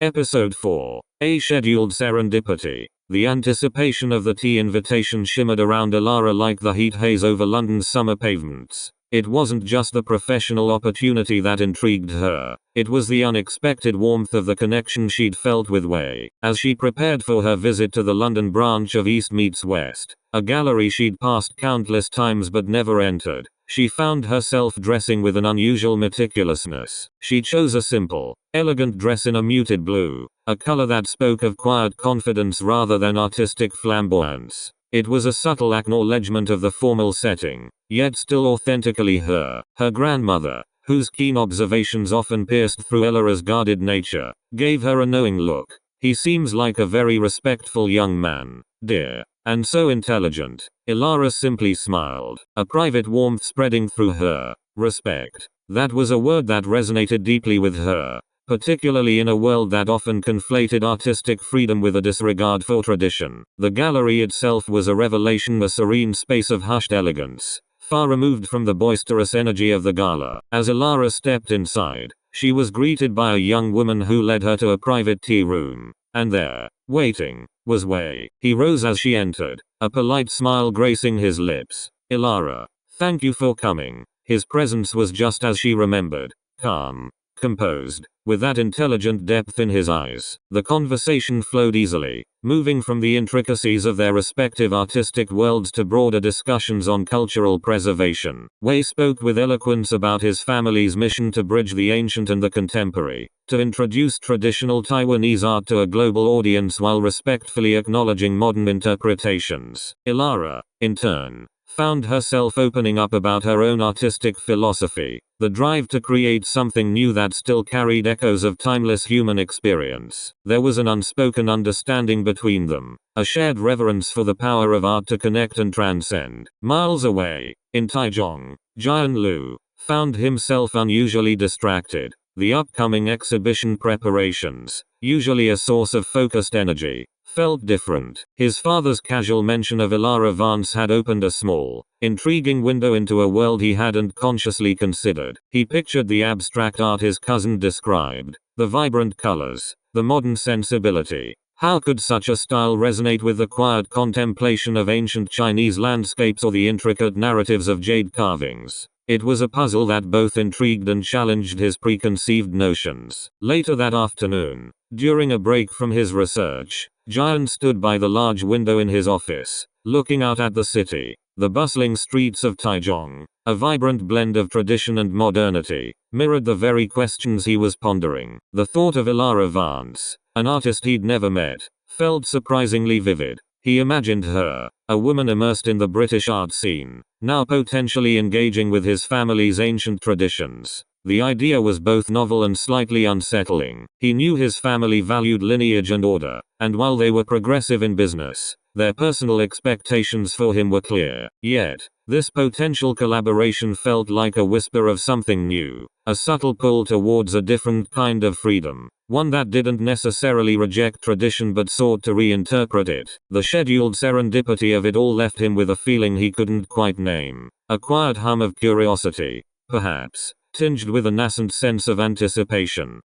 Episode 4. A Scheduled Serendipity. The anticipation of the tea invitation shimmered around Elara like the heat haze over London's summer pavements. It wasn't just the professional opportunity that intrigued her. It was the unexpected warmth of the connection she'd felt with Wei. As she prepared for her visit to the London branch of East Meets West, a gallery she'd passed countless times but never entered, she found herself dressing with an unusual meticulousness. She chose a simple, elegant dress in a muted blue, a color that spoke of quiet confidence rather than artistic flamboyance. It was a subtle acknowledgement of the formal setting, yet still authentically her. Her grandmother, whose keen observations often pierced through Elara's guarded nature, gave her a knowing look. He seems like a very respectful young man, dear, and so intelligent. Elara simply smiled, a private warmth spreading through her. Respect. That was a word that resonated deeply with her, particularly in a world that often conflated artistic freedom with a disregard for tradition. The gallery itself was a revelation, a serene space of hushed elegance, far removed from the boisterous energy of the gala. As Elara stepped inside, she was greeted by a young woman who led her to a private tea room. And there, waiting, was Wei. He rose as she entered, a polite smile gracing his lips. Elara, thank you for coming. His presence was just as she remembered, calm, composed, with that intelligent depth in his eyes. The conversation flowed easily, moving from the intricacies of their respective artistic worlds to broader discussions on cultural preservation. Wei spoke with eloquence about his family's mission to bridge the ancient and the contemporary, to introduce traditional Taiwanese art to a global audience while respectfully acknowledging modern interpretations. Elara, in turn, found herself opening up about her own artistic philosophy, the drive to create something new that still carried echoes of timeless human experience. There was an unspoken understanding between them, a shared reverence for the power of art to connect and transcend. Miles away, in Taichung, Jian Lu found himself unusually distracted. The upcoming exhibition preparations, usually a source of focused energy, felt different. His father's casual mention of Elara Vance had opened a small, intriguing window into a world he hadn't consciously considered. He pictured the abstract art his cousin described, the vibrant colors, the modern sensibility. How could such a style resonate with the quiet contemplation of ancient Chinese landscapes or the intricate narratives of jade carvings? It was a puzzle that both intrigued and challenged his preconceived notions. Later that afternoon, during a break from his research, Jian stood by the large window in his office, looking out at the city. The bustling streets of Taichung, a vibrant blend of tradition and modernity, mirrored the very questions he was pondering. The thought of Elara Vance, an artist he'd never met, felt surprisingly vivid. He imagined her, a woman immersed in the British art scene, now potentially engaging with his family's ancient traditions. The idea was both novel and slightly unsettling. He knew his family valued lineage and order, and while they were progressive in business, their personal expectations for him were clear. Yet, this potential collaboration felt like a whisper of something new, a subtle pull towards a different kind of freedom, one that didn't necessarily reject tradition but sought to reinterpret it. The scheduled serendipity of it all left him with a feeling he couldn't quite name, a quiet hum of curiosity, perhaps, tinged with a nascent sense of anticipation.